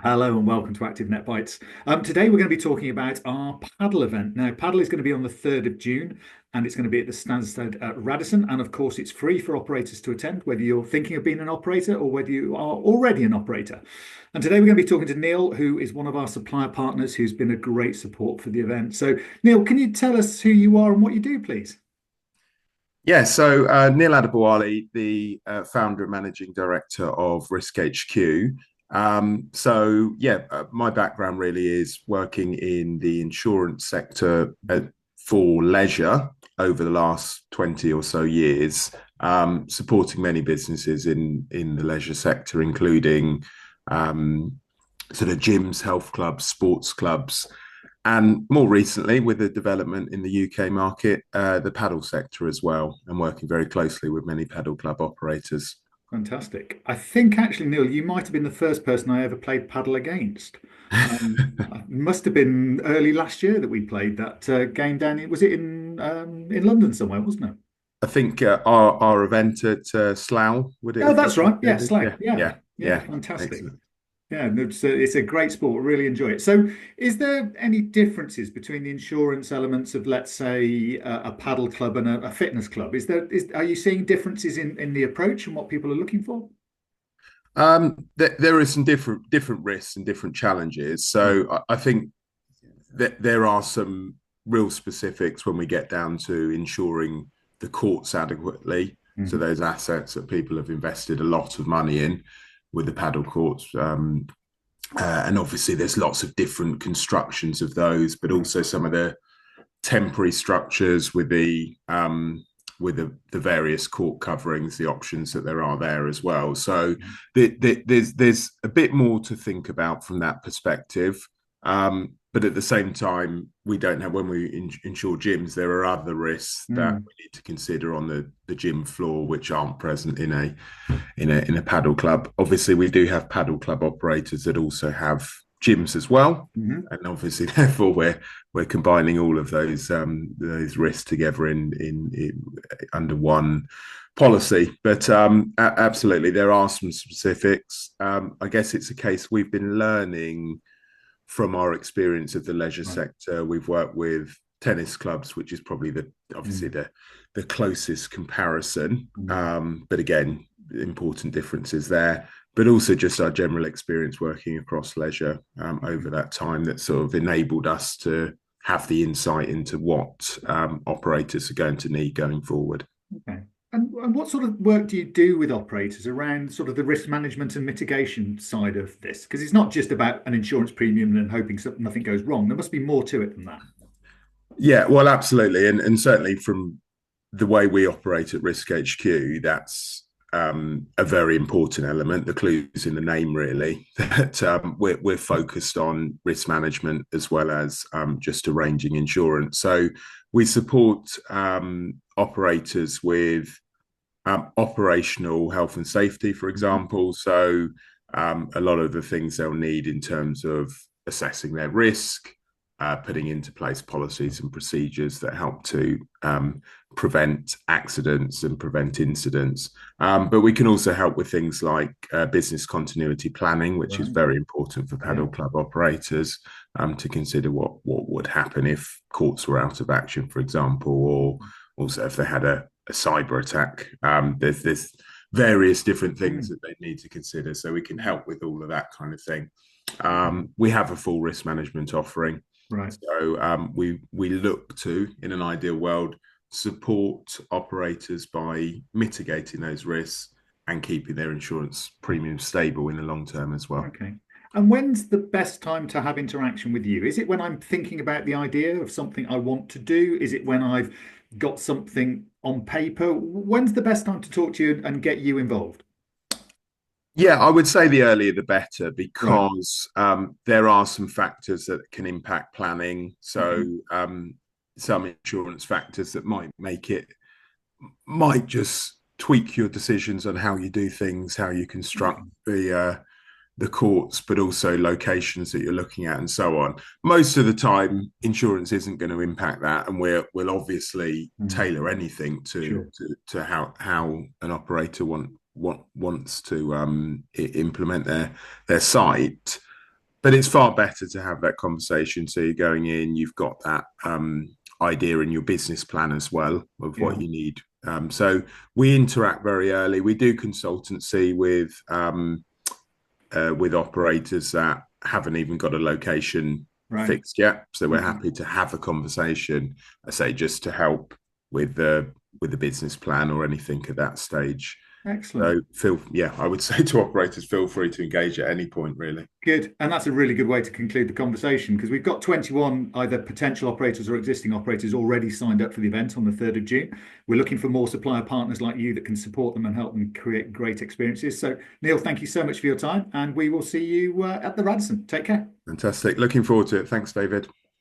Hello and welcome to Active Net Bites. Today we're going to be talking about our paddle event. Now, paddle is going to be on the 3rd of June and it's going to be at the Stansted Radisson. And of course, it's free for operators to attend, whether you're thinking of being an operator or whether you are already an operator. And today we're going to be talking to Neil, who is one of our supplier partners who's been a great support for the event. So, Neil, can you tell us who you are and what you do, please? Neil Adebowale, the founder and managing director of RiskHQ. My background really is working in the insurance sector for leisure over the last 20 or so years, supporting many businesses in the leisure sector, including sort of gyms, health clubs, sports clubs, and more recently, with the development in the UK market, the paddle sector as well, and working very closely with many paddle club operators. Fantastic. I think actually, Neil, you might have been the first person I ever played paddle against. It must have been early last year that we played that game down. Was it in London somewhere, wasn't it? I think our event at Slough, would it Oh, have that's been? right. Yeah, Slag. Yeah, Yeah, yeah, yeah, yeah. fantastic. Excellent. Yeah, no, it's a great sport. Really enjoy it. So, is there any differences between the insurance elements of, let's say, a paddle club and a fitness club? Are you seeing differences in the approach and what people are looking for? There is some different risks and different challenges. Mm, So I think that there are some real specifics when we get down to ensuring the courts adequately. So mm, those assets that people have invested a lot of money in with the paddle courts. And obviously, there's lots of different constructions of those, but right. also some of the temporary structures with the various court coverings, the options that there are there as well. So there's a bit more to think about from that perspective. But at the same time, we don't have when we insure gyms, there are other risks that Mm, we need to consider on the gym floor which aren't present in a paddle club. Obviously, we do have paddle club operators that also have gyms as well, mhm. and obviously, therefore, we're combining all of those risks together in under one policy. But absolutely, there are some specifics. I guess it's a case we've been learning from our experience of the leisure Right. sector. We've worked with tennis clubs, which is probably obviously Mm, the closest comparison. mm. But again, important differences there. But also just our general experience working across leisure over that time that sort of enabled us to have the insight into what operators are going to need going forward. Okay. And what sort of work do you do with operators around sort of the risk management and mitigation side of this? Because it's not just about an insurance premium and hoping nothing goes wrong. There must be more to it than that. Yeah, well, absolutely, and certainly from the way we operate at Risk HQ, that's a very important element. The clues in the name, really, that we're focused on risk management as well as just arranging insurance. So we support operators with operational health and safety, for Mhm. example. So a lot of the things they'll need in terms of assessing their risk, putting into place policies and procedures that help to prevent accidents and prevent incidents. But we can also help with things like business continuity planning, which is Right. very important for Yeah. paddle club operators to consider what would happen if courts were out of action, for example, or also if they had a cyber attack. There's various different things Mm. that they need to consider, so we can help with all of that kind of thing. We have a full risk management offering, Right. so we look to, in an ideal world, support operators by mitigating those risks and keeping their insurance premiums stable in the long term as well. Okay. And when's the best time to have interaction with you? Is it when I'm thinking about the idea of something I want to do? Is it when I've got something on paper? When's the best time to talk to you and get you involved? Yeah, I would say the earlier the better Right. because there are some factors that can impact planning. So Mhm. some insurance factors that might just tweak your decisions on how you do things, how you construct Okay. the courts, but also locations that you're looking at and so on. Most of the time, insurance isn't going to impact that, and we'll obviously Mm. tailor anything to Sure. to how an operator wants to implement their site. but it's far better to have that conversation. So you're going in, you've got that idea in your business plan as well of Yeah. what you need. So we interact very early. We do consultancy with operators that haven't even got a location Right. fixed yet. So we're Okay. happy to have a conversation, I say, just to help with the business plan or anything at that stage. Excellent. So I would say to operators, feel free to engage at any point, really. Good. And that's a really good way to conclude the conversation because we've got 21 either potential operators or existing operators already signed up for the event on the 3rd of June. We're looking for more supplier partners like you that can support them and help them create great experiences. So, Neil, thank you so much for your time, and we will see you at the Radisson. Take care. Fantastic. Looking forward to it. Thanks, David.